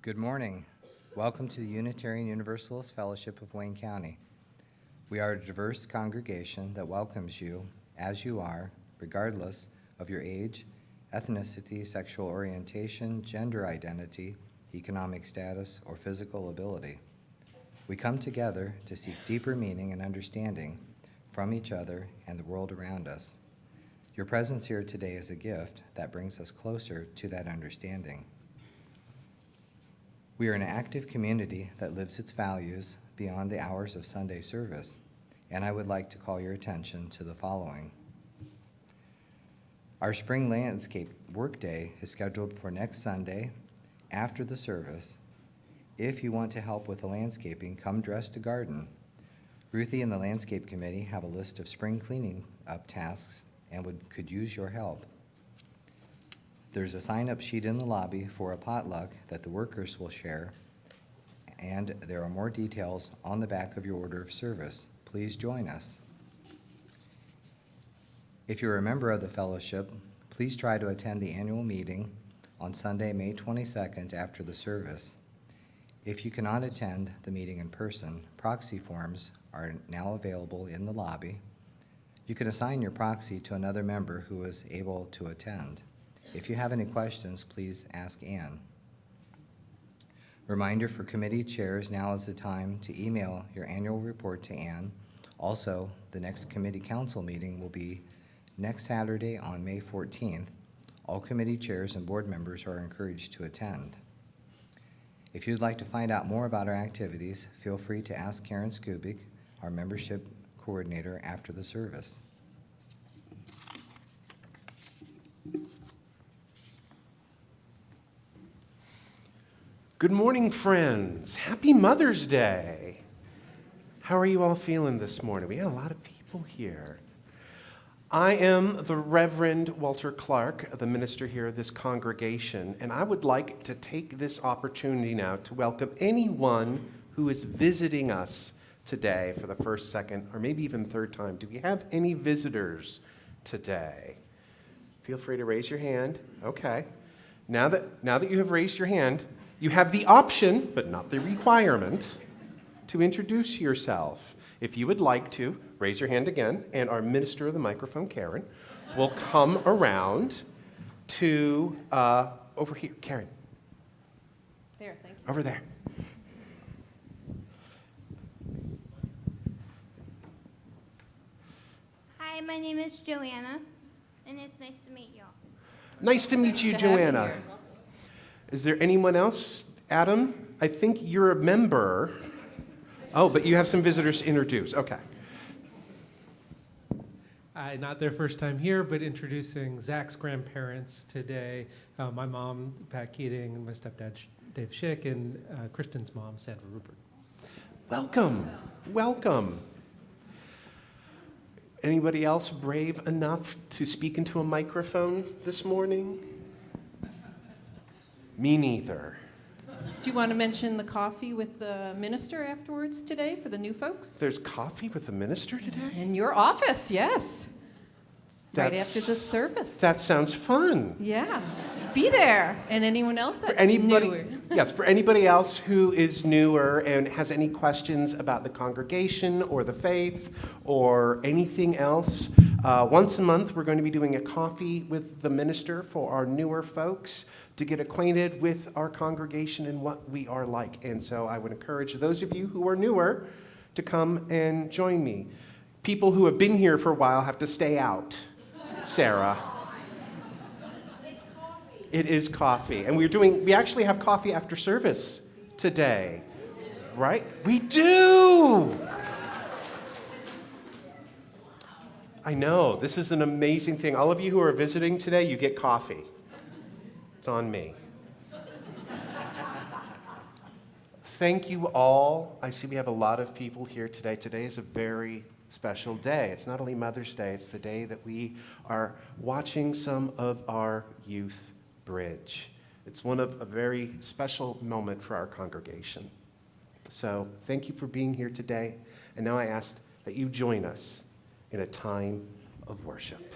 Good morning. Welcome to the Unitarian Universalist Fellowship of Wayne County. We are a diverse congregation that welcomes you as you are, regardless of your age, ethnicity, sexual orientation, gender identity, economic status, or physical ability. We come together to seek deeper meaning and understanding from each other and the world around us. Your presence here today is a gift that brings us closer to that understanding. We are an active community that lives its values beyond the hours of Sunday service, and I would like to call your attention to the following. Our spring landscape workday is scheduled for next Sunday after the service. If you want to help with the landscaping, come dressed to garden. Ruthie and the landscape committee have a list of spring cleaning up tasks and could use your help. There's a sign-up sheet in the lobby for a potluck that the workers will share, and there are more details on the back of your order of service. Please join us. If you're a member of the fellowship, please try to attend the annual meeting on Sunday, May 22nd after the service. If you cannot attend the meeting in person, proxy forms are now available in the lobby. You can assign your proxy to another member who is able to attend. If you have any questions, please ask Ann. Reminder for committee chairs, now is the time to email your annual report to Ann. Also, the next committee council meeting will be next Saturday on May 14th. All committee chairs and board members are encouraged to attend. If you'd like to find out more about our activities, feel free to ask Karen Skubik, our membership coordinator, after the service. Good morning, friends. Happy Mother's Day. How are you all feeling this morning? We had a lot of people here. I am the Reverend Walter Clark, the minister here of this congregation, and I would like to take this opportunity now to welcome anyone who is visiting us today for the first, second, or maybe even third time. Do we have any visitors today? Feel free to raise your hand. Okay. Now that you have raised your hand, you have the option, but not the requirement, to introduce yourself. If you would like to, raise your hand again, and our minister of the microphone, Karen, will come around to over here. Karen. There, thank you. Over there. Hi, my name is Joanna, and it's nice to meet y'all. Nice to meet you, Good to have you Joanna. here. Is there anyone else? Adam, I think you're a member. Oh, but you have some visitors to introduce. Okay. Not their first time here, but introducing Zach's grandparents today. My mom, Pat Keating, and my stepdad, Dave Schick, and Kristen's mom, Sandra Rupert. Welcome. Welcome. Anybody else brave enough to speak into a microphone this morning? Me neither. Do you want to mention the coffee with the minister afterwards today for the new folks? There's coffee with the minister today? In your office, yes. Right That's- after the service. That sounds fun. Yeah. Be there. And anyone else that's For anybody, newer. yes, for anybody else who is newer and has any questions about the congregation or the faith or anything else, once a month we're going to be doing a coffee with the minister for our newer folks to get acquainted with our congregation and what we are like. And so I would encourage those of you who are newer to come and join me. People who have been here for a while have to stay out. Sarah. It is coffee. And we actually have coffee after service today. Right? We do! I know. This is an amazing thing. All of you who are visiting today, you get coffee. It's on me. Thank you all. I see we have a lot of people here today. Today is a very special day. It's not only Mother's Day, it's the day that we are watching some of our youth bridge. It's one of a very special moment for our congregation. So thank you for being here today. And now I ask that you join us in a time of worship.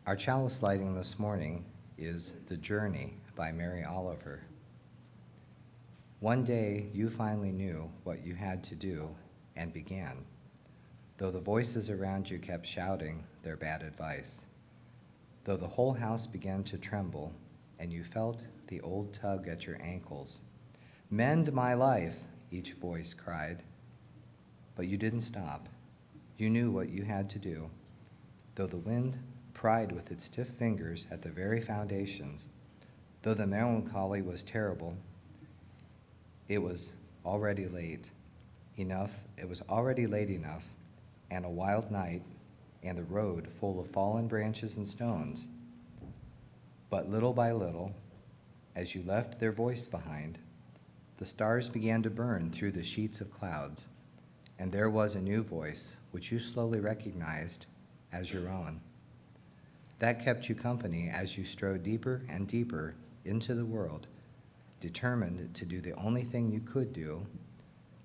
Our chalice lighting this morning is The Journey by Mary Oliver. One day you finally knew what you had to do and began, though the voices around you kept shouting their bad advice, though the whole house began to tremble and you felt the old tug at your ankles. Mend my life, each voice cried. But you didn't stop. You knew what you had to do, though the wind pried with its stiff fingers at the very foundations, though the melancholy was terrible. It was already late enough, and a wild night, and the road full of fallen branches and stones. But little by little, as you left their voice behind, the stars began to burn through the sheets of clouds, and there was a new voice which you slowly recognized as your own. That kept you company as you strode deeper and deeper into the world, determined to do the only thing you could do,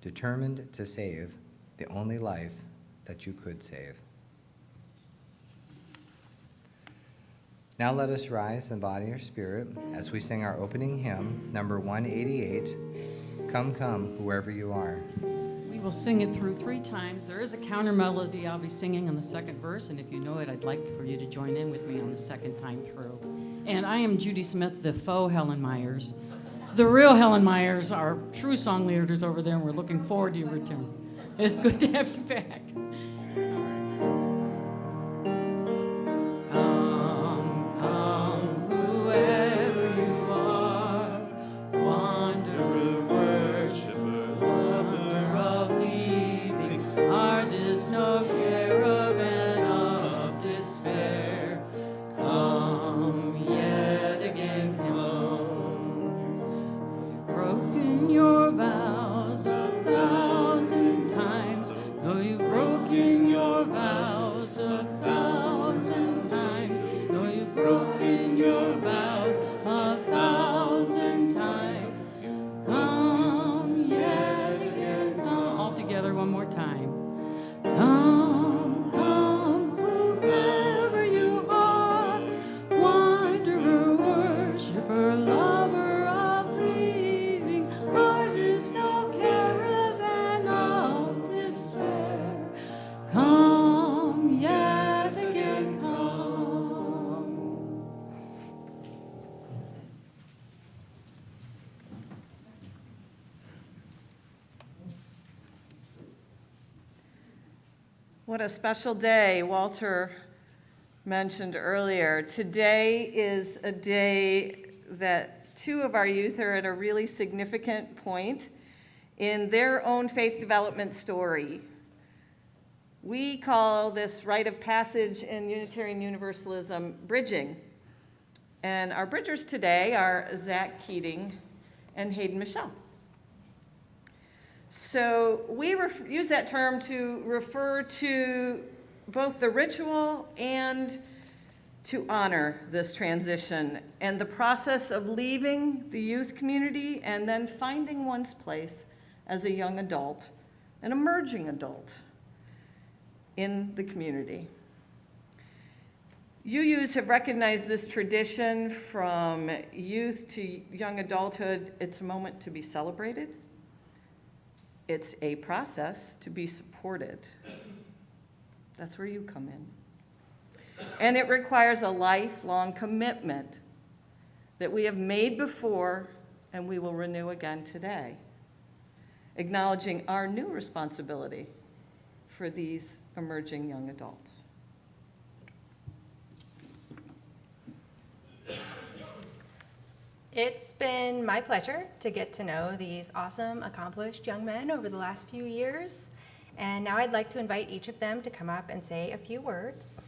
determined to save the only life that you could save. Now let us rise in body or spirit as we sing our opening hymn, number 188, Come, Come, Whoever You Are. We will sing it through 3 times. There is a counter melody I'll be singing on the second verse, and if you know it, I'd like for you to join in with me on the second time through. And I am Judy Smith, the faux Helen Myers. The real Helen Myers are true song leaders over there, and we're looking forward to your return. It's good to have you back. Come, come, whoever you are, wanderer, worshiper, lover of leaving. Ours is no caravan of despair. Come, yet again come. Broken your vows 1,000 times, though you've broken your vows 1,000 times, though you've broken your vows 1,000 times. Come yet again, come. All together one more time. Come, come, whoever you are, wanderer, worshiper, lover of leaving. Ours is no caravan of despair. Come yet again, come. What a special day Walter mentioned earlier. Today is a day that 2 of our youth are at a really significant point in their own faith development story. We call this rite of passage in Unitarian Universalism bridging. And our bridgers today are Zach Keating and Hayden Michelle. So we use that term to refer to both the ritual and to honor this transition and the process of leaving the youth community and then finding one's place as a young adult, an emerging adult in the community. UUs have recognized this tradition from youth to young adulthood. It's a moment to be celebrated. It's a process to be supported. That's where you come in. And it requires a lifelong commitment that we have made before and we will renew again today, acknowledging our new responsibility for these emerging young adults. It's been my pleasure to get to know these awesome, accomplished young men over the last few years. And now I'd like to invite each of them to come up and say a few words.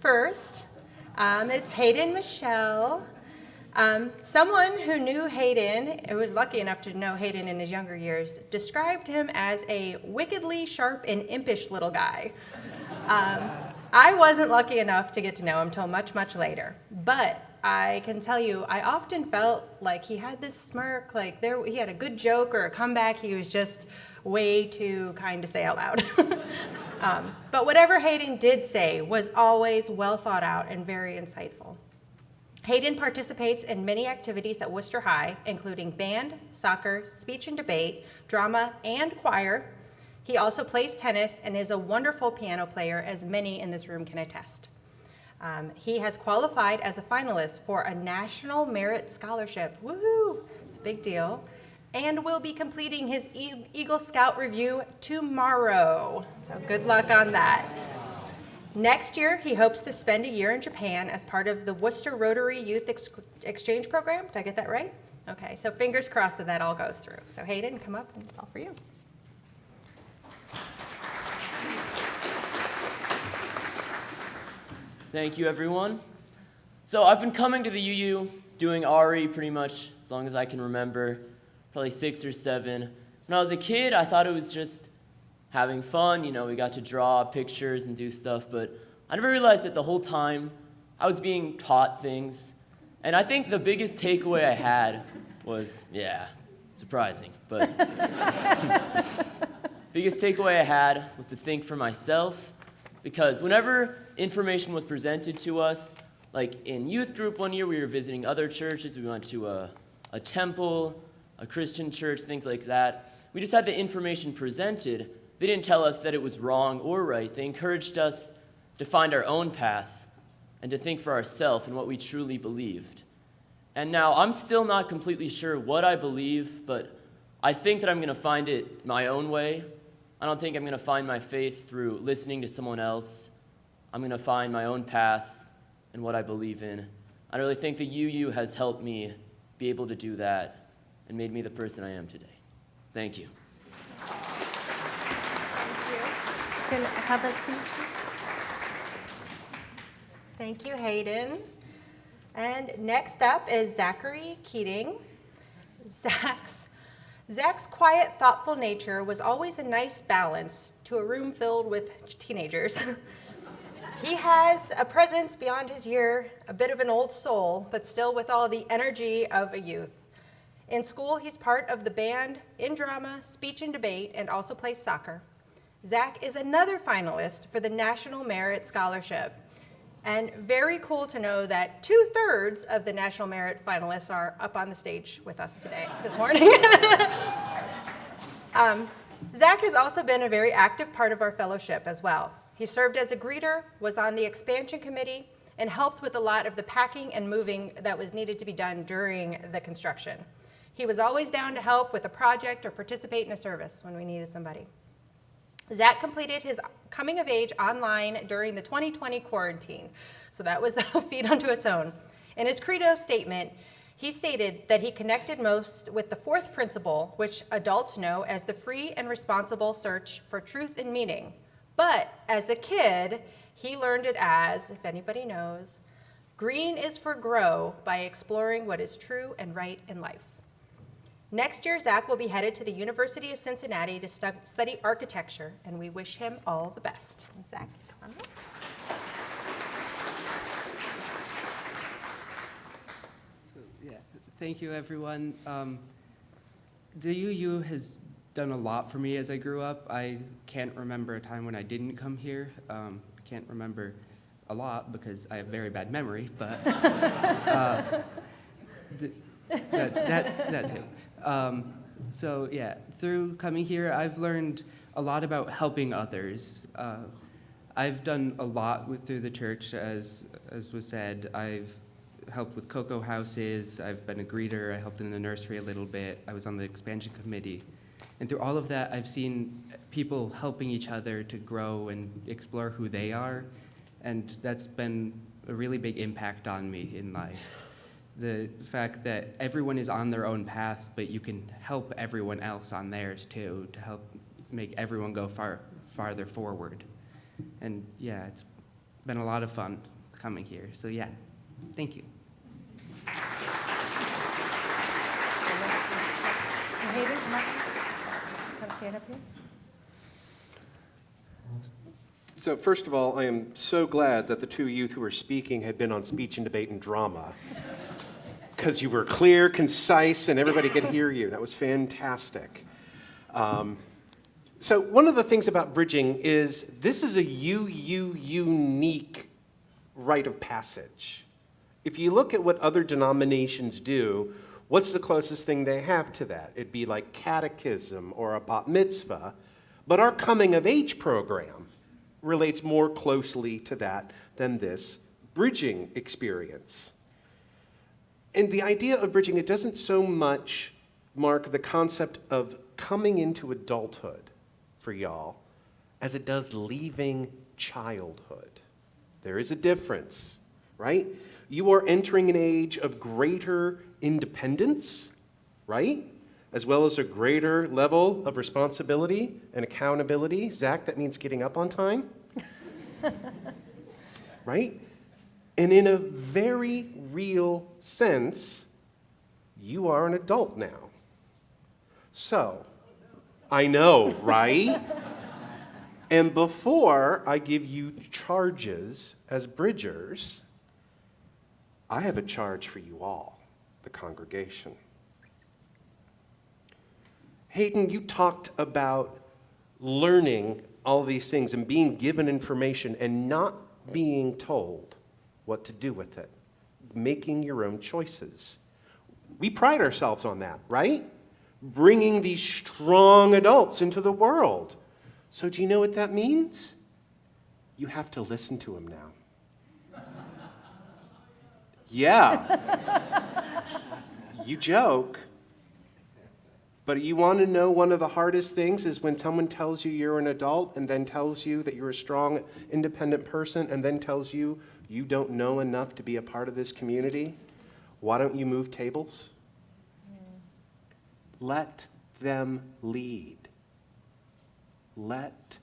First is Hayden Michelle. Someone who knew Hayden, who was lucky enough to know Hayden in his younger years, described him as a wickedly sharp and impish little guy. I wasn't lucky enough to get to know him till much, much later. But I can tell you, I often felt like he had this smirk, like he had a good joke or a comeback he was just way too kind to say out loud. But whatever Hayden did say was always well thought out and very insightful. Hayden participates in many activities at Worcester High, including band, soccer, speech and debate, drama, and choir. He also plays tennis and is a wonderful piano player, as many in this room can attest. He has qualified as a finalist for a National Merit Scholarship. Woohoo! It's a big deal. And will be completing his Eagle Scout review tomorrow. So good luck on that. Next year, he hopes to spend a year in Japan as part of the Worcester Rotary Youth Exchange Program. Did I get that right? Okay, so fingers crossed that that all goes through. So Hayden, come up and it's all for you. Thank you, everyone. So I've been coming to the UU, doing RE pretty much as long as I can remember, probably 6 or 7. When I was a kid, I thought it was just having fun. You know, we got to draw pictures and do stuff, but I never realized that the whole time I was being taught things. And I think the biggest takeaway I had was, yeah, surprising, but biggest takeaway I had was to think for myself, because whenever information was presented to us, like in youth group one year, we were visiting other churches. We went to a temple, a Christian church, things like that. We just had the information presented. They didn't tell us that it was wrong or right. They encouraged us to find our own path and to think for ourselves and what we truly believed. And now I'm still not completely sure what I believe, but I think that I'm going to find it my own way. I don't think I'm going to find my faith through listening to someone else. I'm going to find my own path and what I believe in. I really think the UU has helped me be able to do that and made me the person I am today. Thank you. Can I have a seat? Thank you, Hayden. And next up is Zachary Keating. Zach's quiet, thoughtful nature was always a nice balance to a room filled with teenagers. He has a presence beyond his year, a bit of an old soul, but still with all the energy of a youth. In school, he's part of the band, in drama, speech and debate, and also plays soccer. Zach is another finalist for the National Merit Scholarship. And very cool to know that 2/3 of the National Merit finalists are up on the stage with us today, this morning. Zach has also been a very active part of our fellowship as well. He served as a greeter, was on the expansion committee, and helped with a lot of the packing and moving that was needed to be done during the construction. He was always down to help with a project or participate in a service when we needed somebody. Zach completed his coming of age online during the 2020 quarantine, so that was a feat unto its own. In his credo statement, he stated that he connected most with the 4th principle, which adults know as the free and responsible search for truth and meaning. But as a kid, he learned it as, if anybody knows, green is for grow by exploring what is true and right in life. Next year, Zach will be headed to the University of Cincinnati to study architecture, and we wish him all the best. Zach, come on up. So, yeah, thank you, everyone. The UU has done a lot for me as I grew up. I can't remember a time when I didn't come here. I can't remember a lot because I have very bad memory, but that too. So yeah, through coming here, I've learned a lot about helping others. I've done a lot through the church, as was said. I've helped with cocoa houses. I've been a greeter. I helped in the nursery a little bit. I was on the expansion committee. And through all of that, I've seen people helping each other to grow and explore who they are. And that's been a really big impact on me in life. The fact that everyone is on their own path, but you can help everyone else on theirs too, to help make everyone go farther forward. And yeah, it's been a lot of fun coming here. So yeah, thank you. Hayden, come up. Come stand up here. So first of all, I am so glad that the 2 youth who were speaking had been on speech and debate and drama, because you were clear, concise, and everybody could hear you. That was fantastic. So one of the things about bridging is this is a unique rite of passage. If you look at what other denominations do, what's the closest thing they have to that? It'd be like catechism or a bat mitzvah, but our coming of age program relates more closely to that than this bridging experience. And the idea of bridging, it doesn't so much mark the concept of coming into adulthood for y'all as it does leaving childhood. There is a difference, right? You are entering an age of greater independence, right? As well as a greater level of responsibility and accountability. Zach, that means getting up on time, right? And in a very real sense, you are an adult now. So, I know, right? And before I give you charges as bridgers, I have a charge for you all, the congregation. Hayden, you talked about learning all these things and being given information and not being told what to do with it, making your own choices. We pride ourselves on that, right? Bringing these strong adults into the world. So do you know what that means? You have to listen to them now. Yeah. You joke. But you want to know one of the hardest things is when someone tells you you're an adult and then tells you that you're a strong, independent person and then tells you you don't know enough to be a part of this community. Why don't you move tables? Let them lead. Let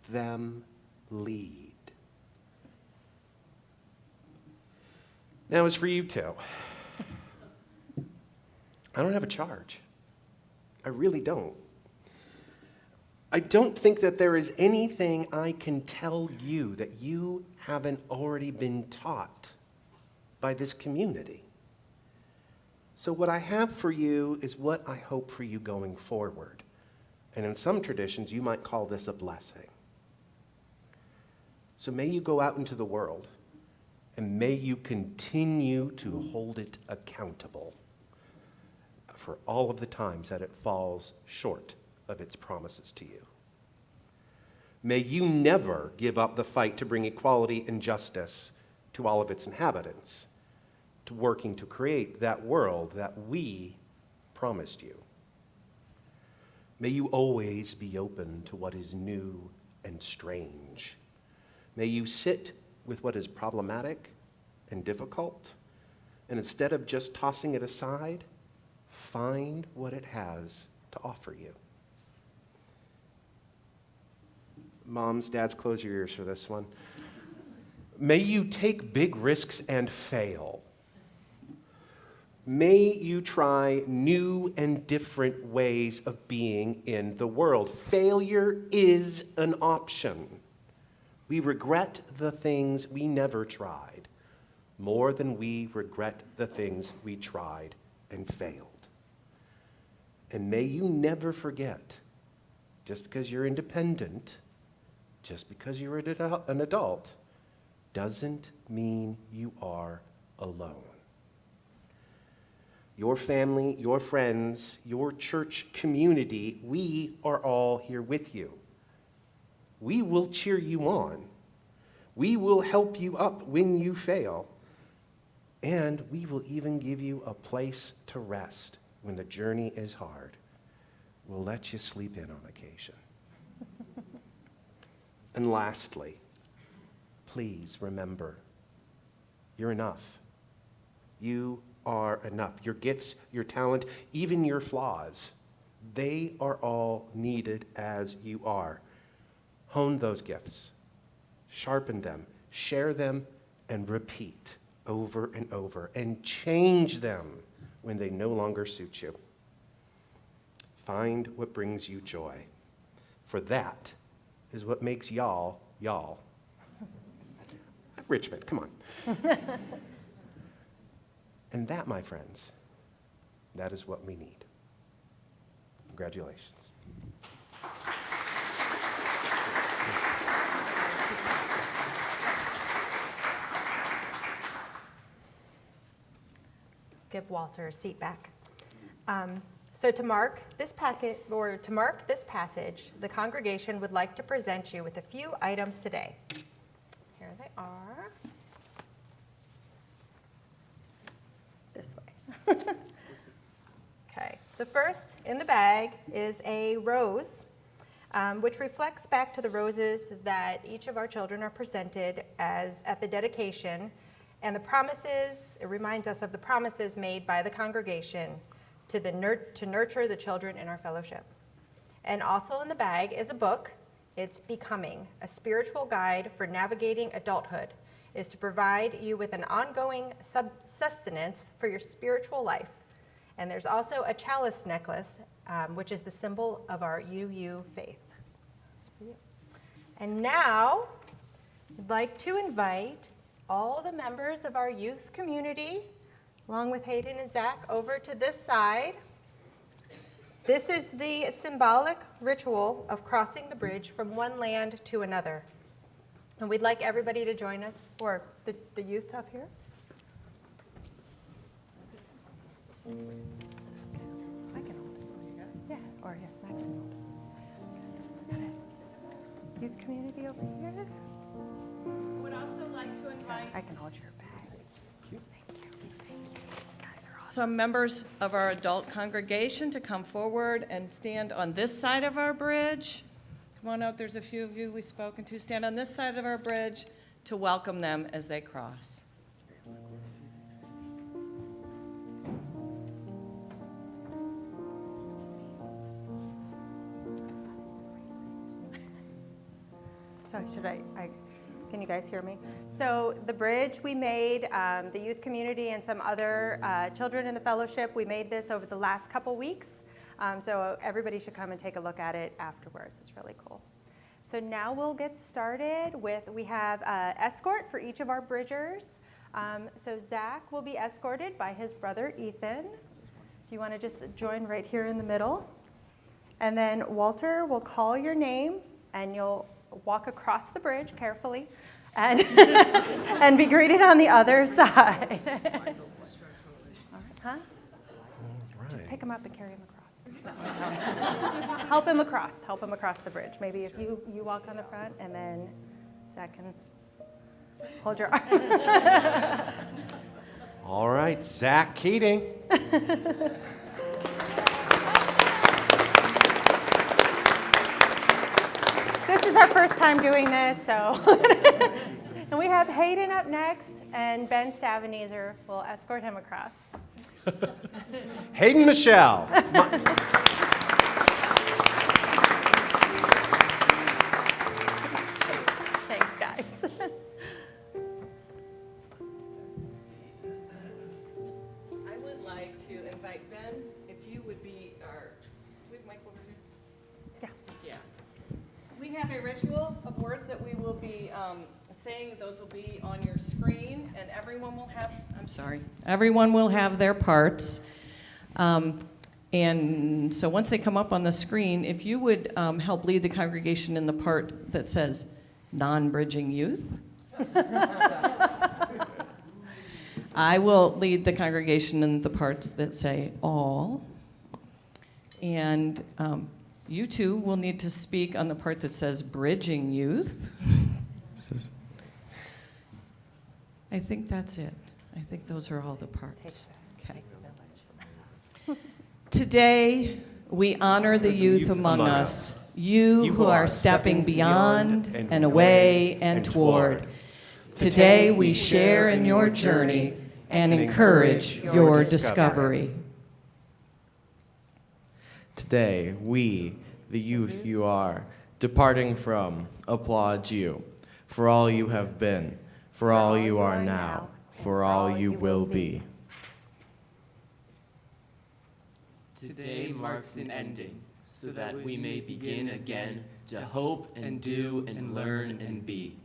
them lead. Now, as for you two, I don't have a charge. I really don't. I don't think that there is anything I can tell you that you haven't already been taught by this community. So what I have for you is what I hope for you going forward. And in some traditions, you might call this a blessing. So may you go out into the world, and may you continue to hold it accountable for all of the times that it falls short of its promises to you. May you never give up the fight to bring equality and justice to all of its inhabitants, to working to create that world that we promised you. May you always be open to what is new and strange. May you sit with what is problematic and difficult, and instead of just tossing it aside, find what it has to offer you. Moms, dads, close your ears for this one. May you take big risks and fail. May you try new and different ways of being in the world. Failure is an option. We regret the things we never tried more than we regret the things we tried and failed. And may you never forget, just because you're independent, just because you're an adult, doesn't mean you are alone. Your family, your friends, your church community, we are all here with you. We will cheer you on. We will help you up when you fail. And we will even give you a place to rest when the journey is hard. We'll let you sleep in on occasion. And lastly, please remember, you're enough. You are enough. Your gifts, your talent, even your flaws, they are all needed as you are. Hone those gifts, sharpen them, share them, and repeat over and over, and change them when they no longer suit you. Find what brings you joy, for that is what makes y'all, y'all. Richmond, come on. And that, my friends, that is what we need. Congratulations. give Walter a seat back. So to mark this passage, the congregation would like to present you with a few items today. Here they are. This way. Okay. The first in the bag is a rose, which reflects back to the roses that each of our children are presented as at the dedication, and the promises. It reminds us of the promises made by the congregation to nurture the children in our fellowship. And also in the bag is a book. It's Becoming, a spiritual guide for navigating adulthood. It is to provide you with an ongoing sustenance for your spiritual life. And there's also a chalice necklace, which is the symbol of our UU faith. And now, I'd like to invite all the members of our youth community, along with Hayden and Zach, over to this side. This is the symbolic ritual of crossing the bridge from one land to another. And we'd like everybody to join us, or the youth up here. I can hold it. Yeah, or yeah, Max can hold it. Youth community over here. Would also like to invite I can hold your bag. some members of our adult congregation to come forward and stand on this side of our bridge. Come on out, there's a few of you we've spoken to. Stand on this side of our bridge to welcome them as they cross. So can you guys hear me? So the bridge we made, the youth community and some other children in the fellowship, we made this over the last couple weeks. So everybody should come and take a look at it afterwards. It's really cool. So now we'll get started with, we have escort for each of our bridgers. So Zach will be escorted by his brother Ethan. If you want to just join right here in the middle. And then Walter will call your name and you'll walk across the bridge carefully and, and be greeted on the other side. Huh? Just pick him up and carry him across. Help him across the bridge. Maybe if you walk on the front and then Zach can hold your arm. All right, Zach Keating. This is our first time doing this, so. And we have Hayden up next, and Ben Staveneser will escort him across. Hayden Michelle. Thanks, guys. I would like to invite Ben, if you would be our, we have Mike over here? Yeah. Yeah. We have a ritual of words that we will be saying. Those will be on your screen, and everyone will have, everyone will have their parts. And so once they come up on the screen, if you would help lead the congregation in the part that says non-bridging youth. I will lead the congregation in the parts that say all. And you two will need to speak on the part that says bridging youth. I think that's it. I think those are all the parts. Okay. Today, we honor the youth among us, you who are stepping beyond and away and toward. Today, we share in your journey and encourage your discovery. Today, we, the youth you are, departing from, applaud you for all you have been, for all you are now, for all you will be. Today marks an ending, so that we may begin again to hope and do and learn and be.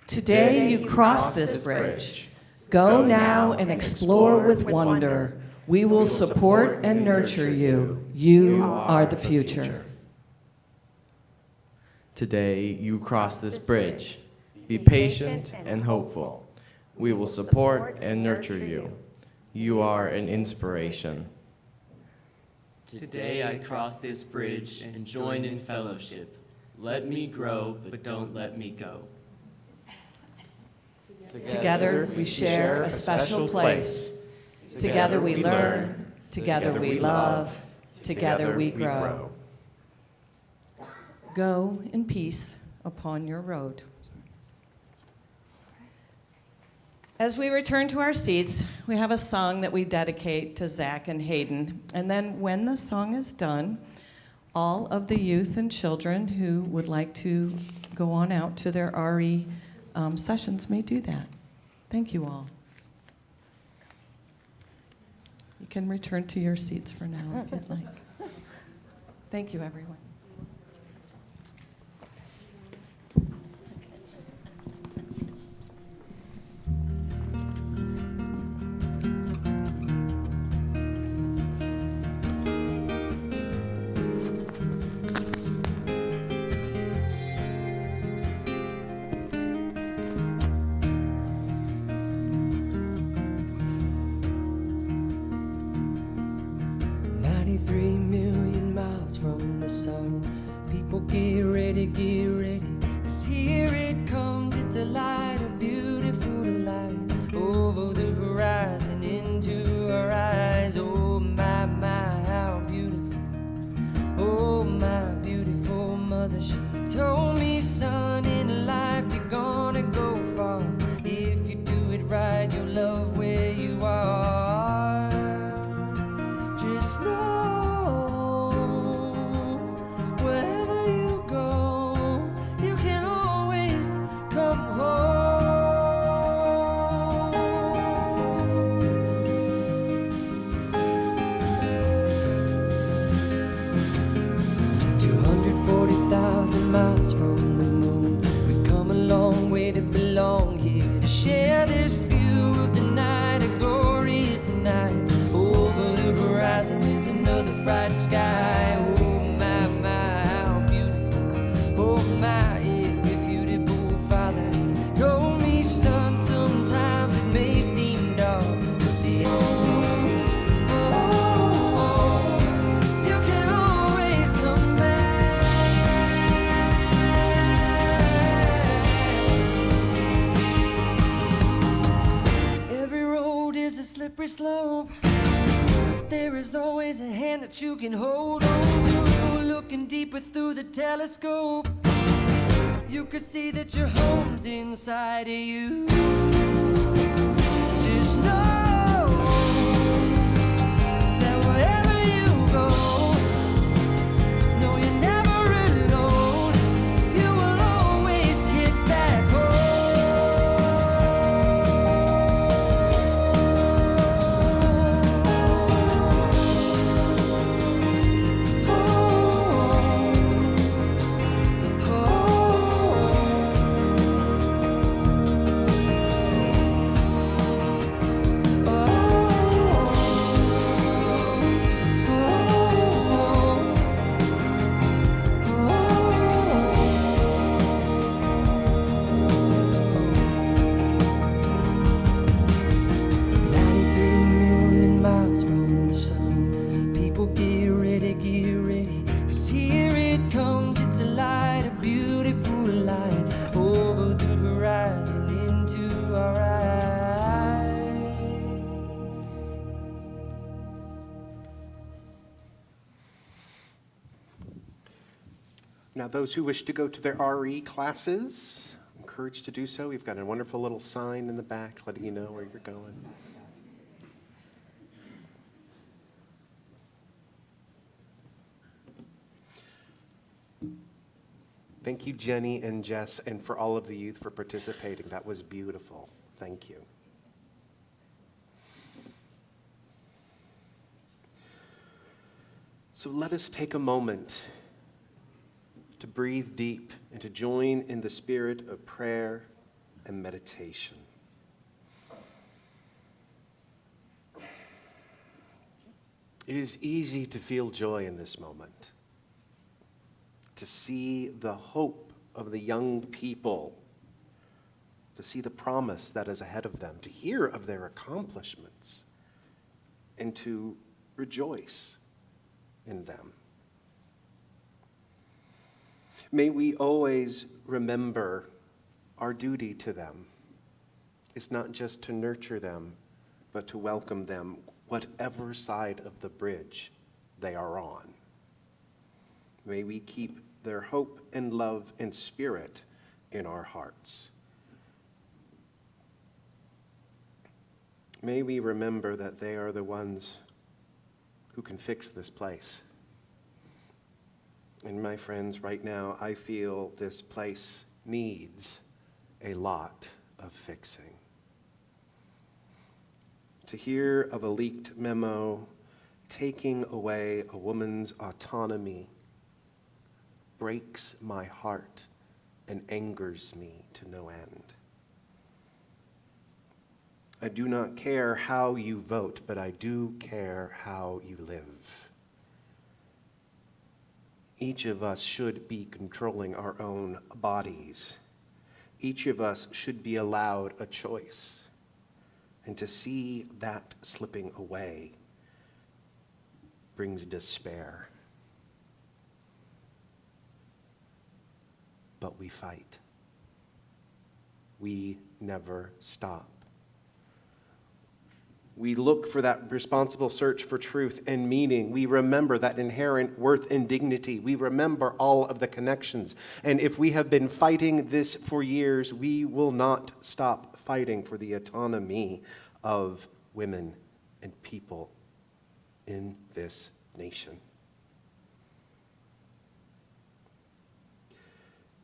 Today, you cross this bridge. Go now and explore with wonder. We will support and nurture you. You are the future. Today, you cross this bridge. Be patient and hopeful. We will support and nurture you. You are an inspiration. Today I cross this bridge and join in fellowship. Let me grow, but don't let me go. Together we share a special place. Together we learn. Together we love. Together we grow. Go in peace upon your road. As we return to our seats, we have a song that we dedicate to Zach and Hayden. And then when the song is done, all of the youth and children who would like to go on out to their RE sessions may do that. Thank you all. You can return to your seats for now if you'd like. Thank you, everyone. From the sun, people get ready, 'cause here it comes, it's a light, a beautiful light, over the horizon, into our eyes. Oh my, how beautiful, oh my beautiful mother, she told me, son, in life you're gonna go far, if you do it right, you'll love where you are. Just know miles from the moon, we've come a long way to belong here, to share this view of the night, a glorious night. Over the horizon is another bright sky. Oh my, how beautiful. Oh my, irrefutable Father, he told me, son, sometimes it may seem dark, but the you can always come back. Slippery slope, but there is always a hand that you can hold on to. Looking deeper through the telescope, you could see that your home's inside of you. Just know that wherever you go, no, you're never really alone. You will always get back home. Now, those who wish to go to their RE classes, encouraged to do so. We've got a wonderful little sign in the back letting you know where you're going. Thank you, Jenny and Jess, and for all of the youth for participating. That was beautiful. Thank you. So let us take a moment to breathe deep and to join in the spirit of prayer and meditation. It is easy to feel joy in this moment, to see the hope of the young people to see the promise that is ahead of them, to hear of their accomplishments, and to rejoice in them. May we always remember our duty to them is not just to nurture them, but to welcome them whatever side of the bridge they are on. May we keep their hope and love and spirit in our hearts. May we remember that they are the ones who can fix this place. And my friends, right now, I feel this place needs a lot of fixing. To hear of a leaked memo taking away a woman's autonomy breaks my heart and angers me to no end. I do not care how you vote, but I do care how you live. Each of us should be controlling our own bodies. Each of us should be allowed a choice. And to see that slipping away brings despair. But we fight. We never stop. We look for that responsible search for truth and meaning. We remember that inherent worth and dignity. We remember all of the connections. And if we have been fighting this for years, we will not stop fighting for the autonomy of women and people in this nation.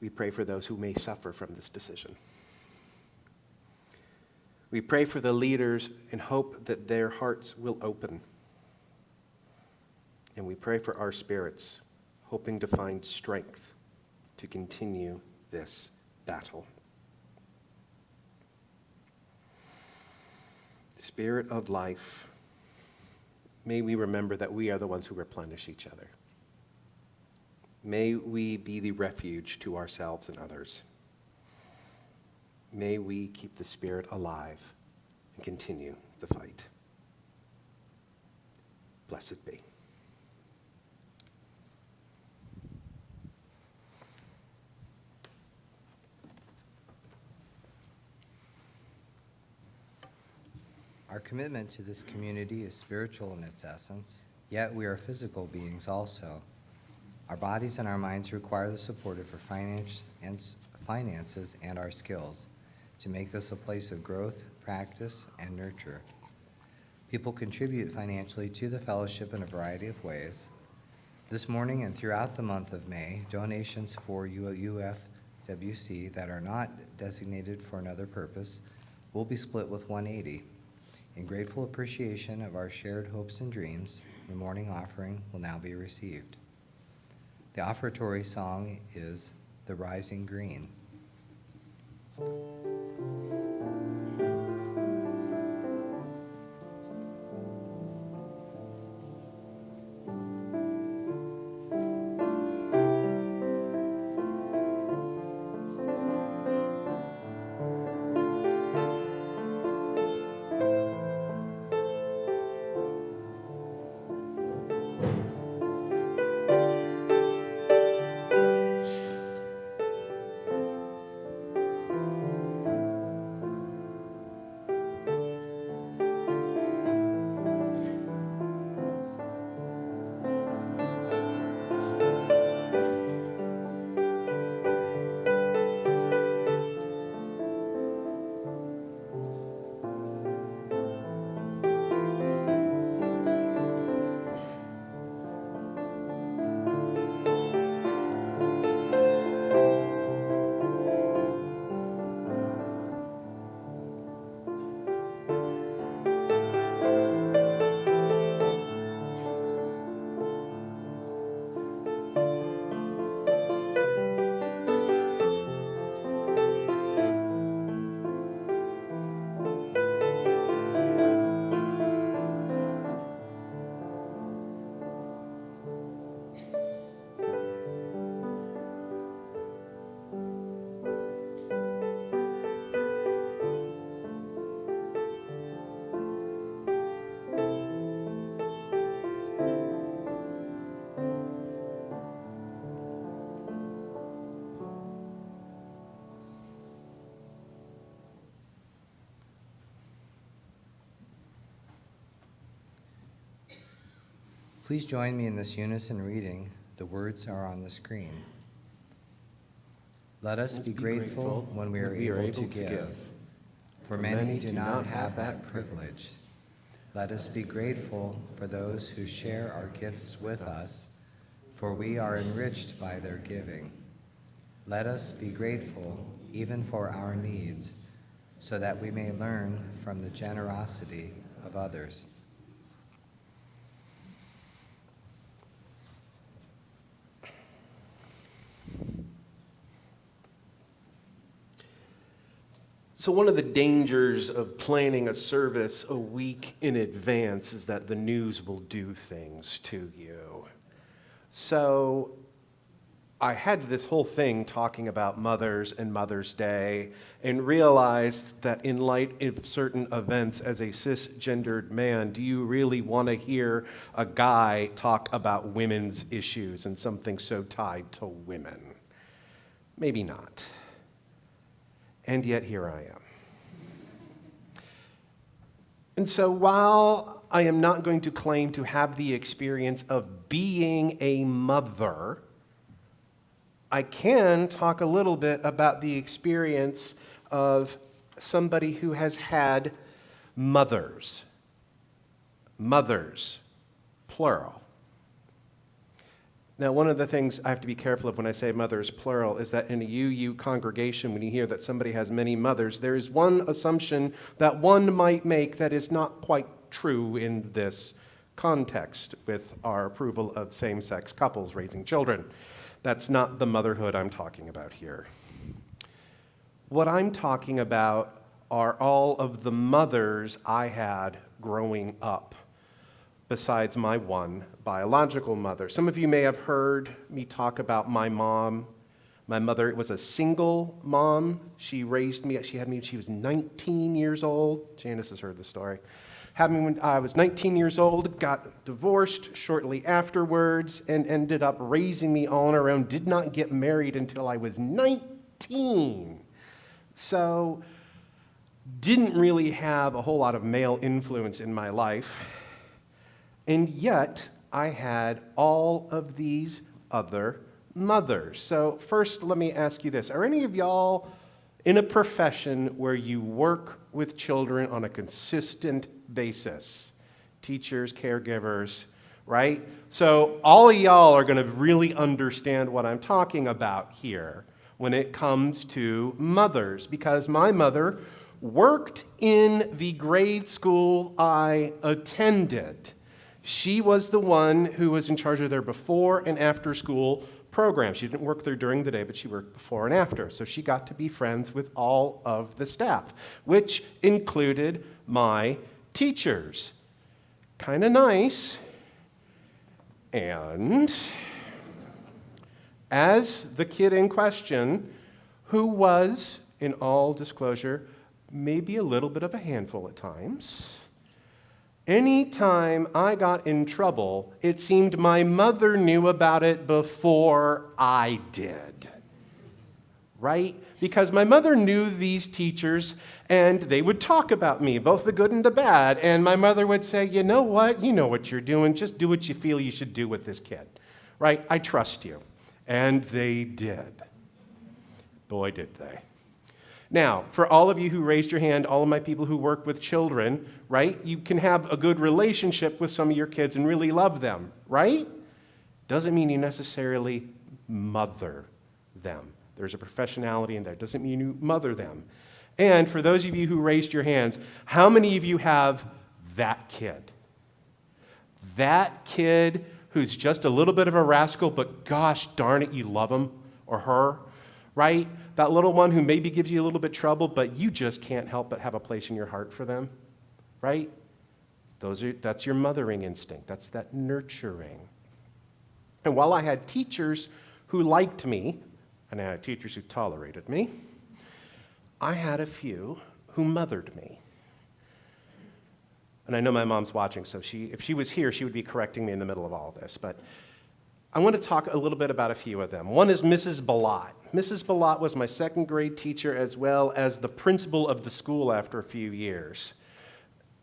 We pray for those who may suffer from this decision. We pray for the leaders and hope that their hearts will open. And we pray for our spirits, hoping to find strength to continue this battle. Spirit of life, may we remember that we are the ones who replenish each other. May we be the refuge to ourselves and others. May we keep the Spirit alive and continue the fight. Blessed be. Our commitment to this community is spiritual in its essence, yet we are physical beings also. Our bodies and our minds require the support of our finances and our skills to make this a place of growth, practice, and nurture. People contribute financially to the fellowship in a variety of ways. This morning and throughout the month of May, donations for UFWC that are not designated for another purpose will be split with 180. In grateful appreciation of our shared hopes and dreams, the morning offering will now be received. The offertory song is "The Rising Green." Please join me in this unison reading. The words are on the screen. Let us be grateful when we are able to give, for many do not have that privilege. Let us be grateful for those who share our gifts with us, for we are enriched by their giving. Let us be grateful even for our needs, so that we may learn from the generosity of others. So one of the dangers of planning a service a week in advance is that the news will do things to you. So I had this whole thing talking about mothers and Mother's Day and realized that in light of certain events as a cisgendered man, do you really want to hear a guy talk about women's issues and something so tied to women? Maybe not. And yet here I am. And so while I am not going to claim to have the experience of being a mother, I can talk a little bit about the experience of somebody who has had mothers. Mothers, plural. Now, one of the things I have to be careful of when I say mothers, plural, is that in a UU congregation, when you hear that somebody has many mothers, there is one assumption that one might make that is not quite true in this context with our approval of same-sex couples raising children. That's not the motherhood I'm talking about here. What I'm talking about are all of the mothers I had growing up, besides my one biological mother. Some of you may have heard me talk about my mom. My mother was a single mom. She raised me, she had me when she was 19 years old. Janice has heard the story. Had me when I was 19 years old, got divorced shortly afterwards, and ended up raising me all on her own. Did not get married until I was 19. So, didn't really have a whole lot of male influence in my life. And yet, I had all of these other mothers. So first, let me ask you this. Are any of y'all in a profession where you work with children on a consistent basis? Teachers, caregivers, right? So all of y'all are going to really understand what I'm talking about here when it comes to mothers, because my mother worked in the grade school I attended. She was the one who was in charge of their before and after school program. She didn't work there during the day, but she worked before and after. So she got to be friends with all of the staff, which included my teachers. Kind of nice. And as the kid in question, who was, in all disclosure, maybe a little bit of a handful at times, anytime I got in trouble, it seemed my mother knew about it before I did. Right? Because my mother knew these teachers, and they would talk about me, both the good and the bad, and my mother would say, you know what you're doing, just do what you feel you should do with this kid. Right? I trust you. And they did. Boy, did they. Now, for all of you who raised your hand, all of my people who work with children, right? You can have a good relationship with some of your kids and really love them, right? Doesn't mean you necessarily mother them. There's a professionality in there. Doesn't mean you mother them. And for those of you who raised your hands, how many of you have that kid? That kid who's just a little bit of a rascal, but gosh darn it, you love him or her, right? That little one who maybe gives you a little bit of trouble, but you just can't help but have a place in your heart for them, right? That's your mothering instinct. That's that nurturing. And while I had teachers who liked me, and I had teachers who tolerated me, I had a few who mothered me. And I know my mom's watching, so if she was here, she would be correcting me in the middle of all this, but I want to talk a little bit about a few of them. One is Mrs. Balot. Mrs. Balot was my second grade teacher as well as the principal of the school after a few years.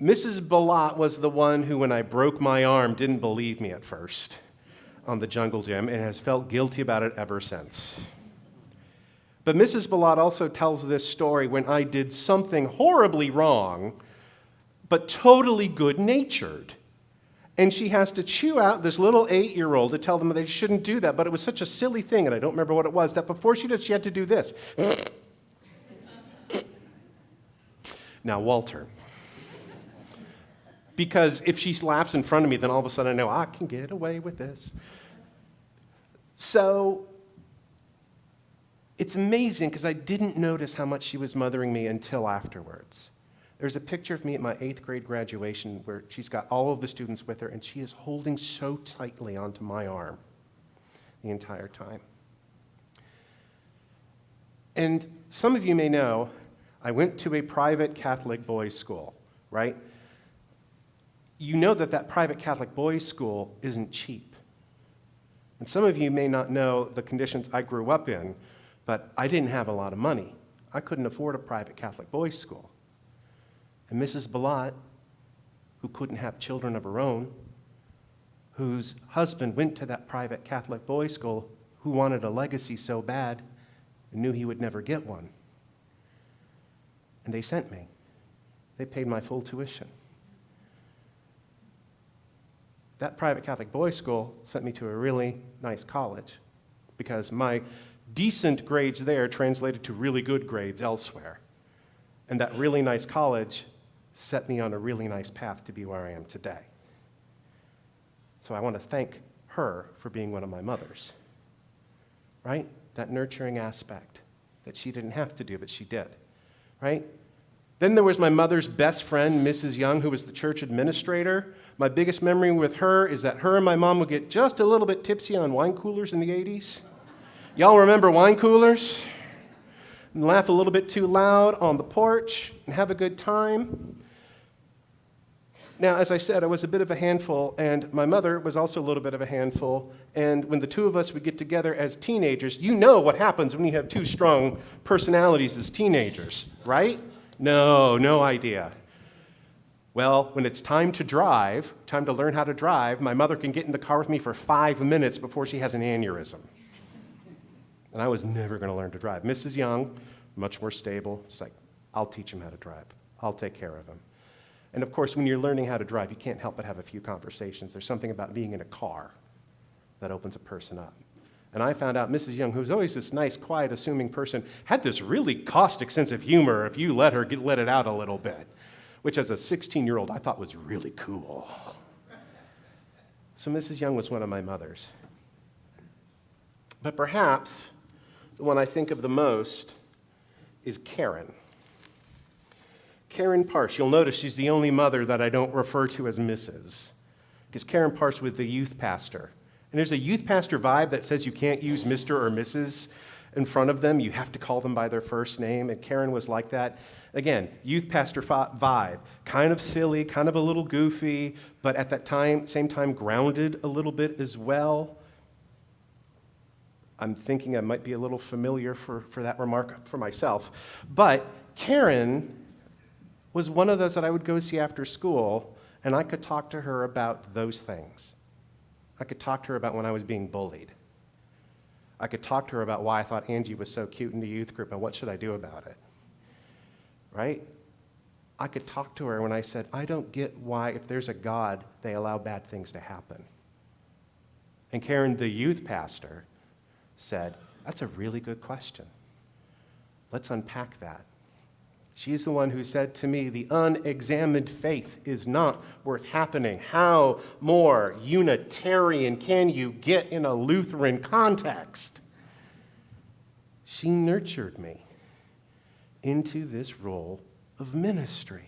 Mrs. Balot was the one who, when I broke my arm, didn't believe me at first on the jungle gym and has felt guilty about it ever since. But Mrs. Balot also tells this story when I did something horribly wrong, but totally good-natured. And she has to chew out this little 8-year-old to tell them they shouldn't do that, but it was such a silly thing, and I don't remember what it was, that before she did, she had to do this. Now, Walter. Because if she laughs in front of me, then all of a sudden I know I can get away with this. So it's amazing because I didn't notice how much she was mothering me until afterwards. There's a picture of me at my 8th grade graduation where she's got all of the students with her, and she is holding so tightly onto my arm the entire time. And some of you may know, I went to a private Catholic boys' school, right? You know that that private Catholic boys' school isn't cheap. And some of you may not know the conditions I grew up in, but I didn't have a lot of money. I couldn't afford a private Catholic boys' school. And Mrs. Balot, who couldn't have children of her own, whose husband went to that private Catholic boys' school, who wanted a legacy so bad and knew he would never get one. And they sent me. They paid my full tuition. That private Catholic boys' school sent me to a really nice college because my decent grades there translated to really good grades elsewhere. And that really nice college set me on a really nice path to be where I am today. So I want to thank her for being one of my mothers, right? That nurturing aspect that she didn't have to do, but she did, right? Then there was my mother's best friend, Mrs. Young, who was the church administrator. My biggest memory with her is that her and my mom would get just a little bit tipsy on wine coolers in the 80s. Y'all remember wine coolers? And laugh a little bit too loud on the porch and have a good time. Now, as I said, I was a bit of a handful, and my mother was also a little bit of a handful. And when the two of us would get together as teenagers, you know what happens when you have two strong personalities as teenagers, right? No idea. Well, when it's time to drive, time to learn how to drive, my mother can get in the car with me for 5 minutes before she has an aneurysm. And I was never going to learn to drive. Mrs. Young, much more stable, it's like, I'll teach him how to drive. I'll take care of him. And of course, when you're learning how to drive, you can't help but have a few conversations. There's something about being in a car that opens a person up. And I found out Mrs. Young, who's always this nice, quiet, assuming person, had this really caustic sense of humor if you let her let it out a little bit, which as a 16-year-old I thought was really cool. So Mrs. Young was one of my mothers. But perhaps the one I think of the most is Karen. Karen Parsh. You'll notice she's the only mother that I don't refer to as Mrs., because Karen Parsh was the youth pastor. And there's a youth pastor vibe that says you can't use Mr. or Mrs. in front of them. You have to call them by their first name, and Karen was like that. Again, youth pastor vibe, kind of silly, kind of a little goofy, but at that same time grounded a little bit as well. I'm thinking I might be a little familiar for that remark for myself. But Karen was one of those that I would go see after school, and I could talk to her about those things. I could talk to her about when I was being bullied. I could talk to her about why I thought Angie was so cute in the youth group and what should I do about it, right? I could talk to her when I said, I don't get why, if there's a God, they allow bad things to happen. And Karen, the youth pastor, said, that's a really good question. Let's unpack that. She's the one who said to me, the unexamined faith is not worth happening. How more Unitarian can you get in a Lutheran context? She nurtured me into this role of ministry.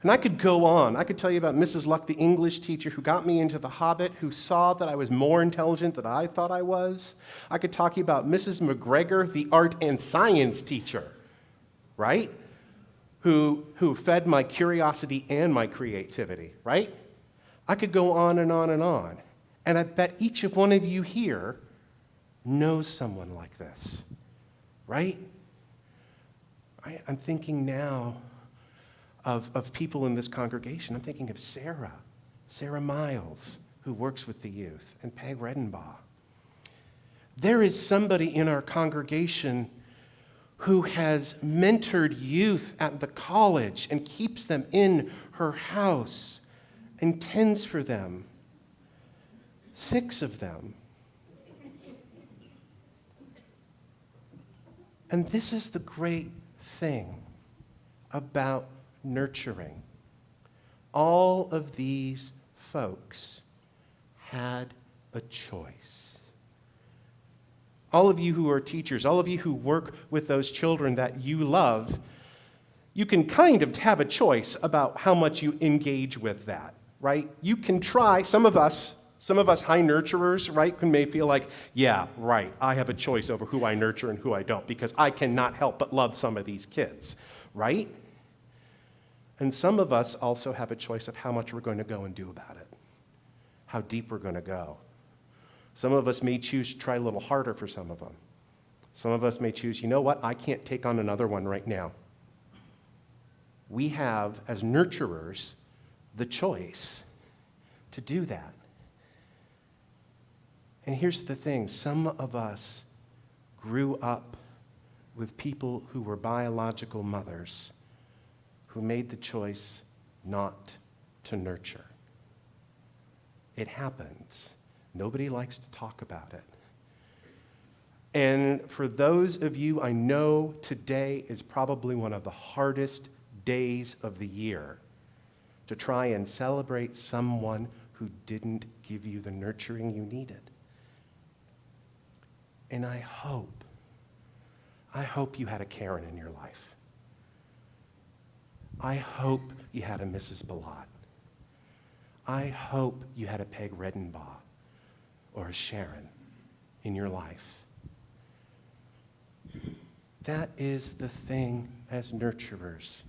And I could go on. I could tell you about Mrs. Luck, the English teacher who got me into The Hobbit, who saw that I was more intelligent than I thought I was. I could talk to you about Mrs. McGregor, the art and science teacher, right? Who fed my curiosity and my creativity, right? I could go on and on and on. And I bet each of one of you here knows someone like this, right? I'm thinking now of people in this congregation. I'm thinking of Sarah Miles, who works with the youth, and Peg Redenbaugh. There is somebody in our congregation who has mentored youth at the college and keeps them in her house and tends for them. 6 of them. And this is the great thing about nurturing. All of these folks had a choice. All of you who are teachers, all of you who work with those children that you love, you can kind of have a choice about how much you engage with that, right? You can try, some of us high nurturers, right, may feel like, yeah, right, I have a choice over who I nurture and who I don't because I cannot help but love some of these kids, right? And some of us also have a choice of how much we're going to go and do about it, how deep we're going to go. Some of us may choose to try a little harder for some of them. Some of us may choose, you know what, I can't take on another one right now. We have, as nurturers, the choice to do that. And here's the thing, some of us grew up with people who were biological mothers who made the choice not to nurture. It happens. Nobody likes to talk about it. And for those of you, I know today is probably one of the hardest days of the year to try and celebrate someone who didn't give you the nurturing you needed. And I hope you had a Karen in your life. I hope you had a Mrs. Ballot. I hope you had a Peg Redenbaugh or a Sharon in your life. That is the thing as nurturers.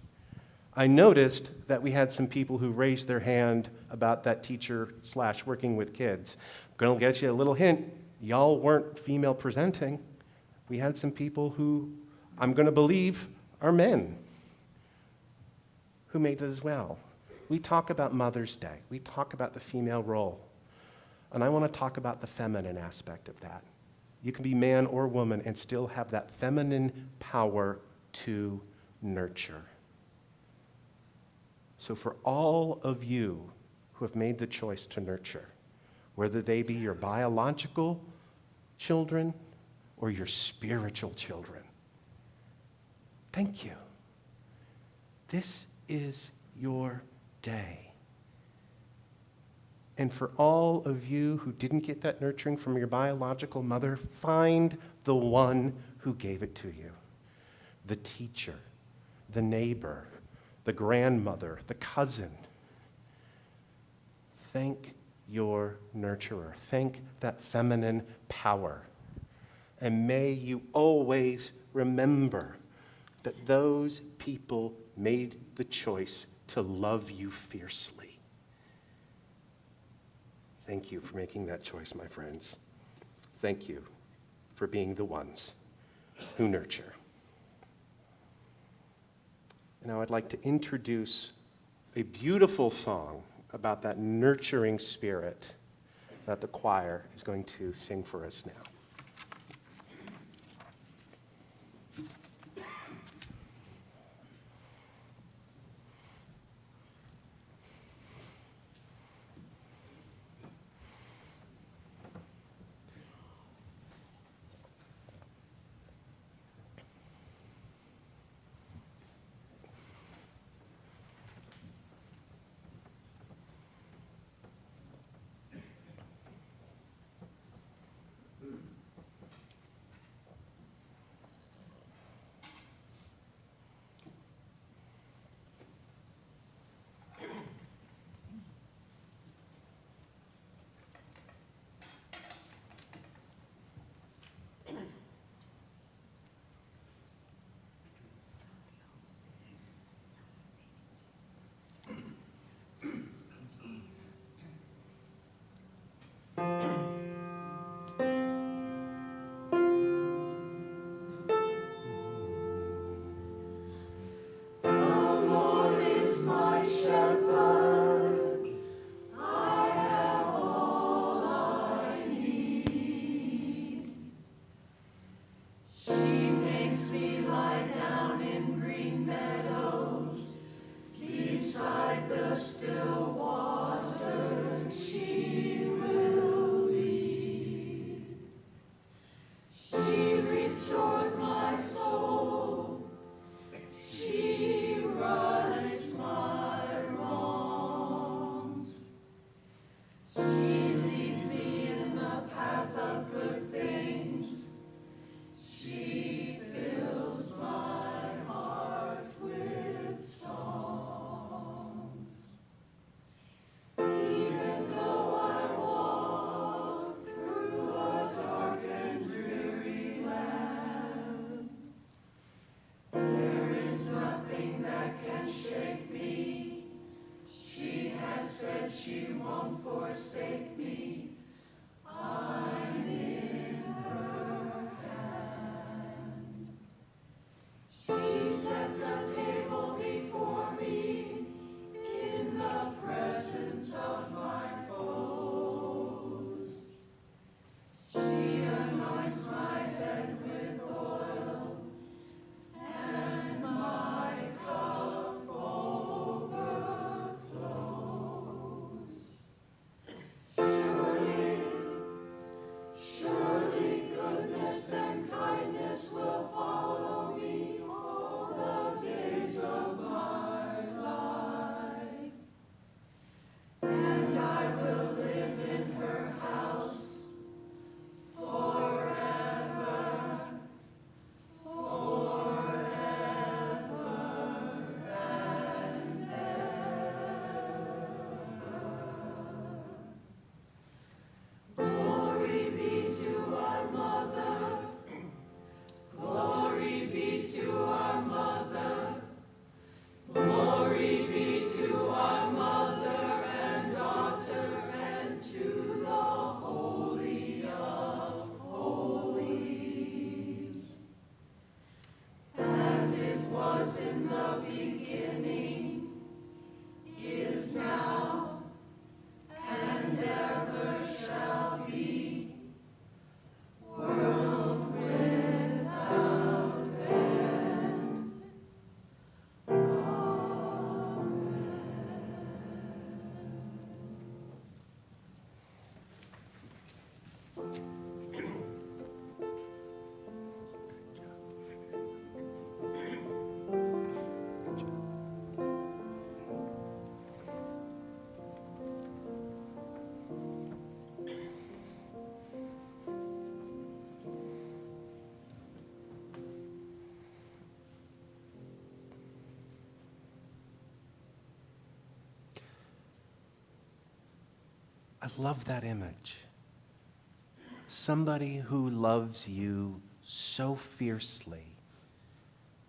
I noticed that we had some people who raised their hand about that teacher/working with kids. I'm going to get you a little hint. Y'all weren't female presenting. We had some people who, I'm going to believe, are men who made it as well. We talk about Mother's Day. We talk about the female role. And I want to talk about the feminine aspect of that. You can be man or woman and still have that feminine power to nurture. So for all of you who have made the choice to nurture, whether they be your biological children or your spiritual children, thank you. This is your day. And for all of you who didn't get that nurturing from your biological mother, find the one who gave it to you. The teacher, the neighbor, the grandmother, the cousin. Thank your nurturer. Thank that feminine power. And may you always remember that those people made the choice to love you fiercely. Thank you for making that choice, my friends. Thank you for being the ones who nurture. Now I'd like to introduce a beautiful song about that nurturing spirit that the choir is going to sing for us now. Lord is I love that image. Somebody who loves you so fiercely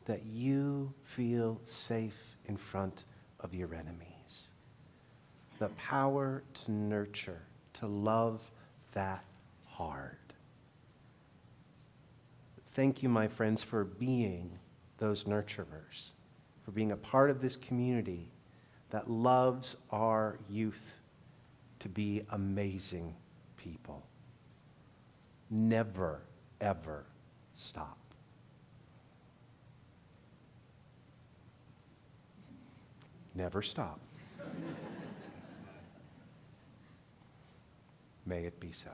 that you feel safe in front of your enemies. The power to nurture, to love that hard. Thank you, my friends, for being those nurturers, for being a part of this community that loves our youth to be amazing people. Never, ever stop. Never stop. May it be so.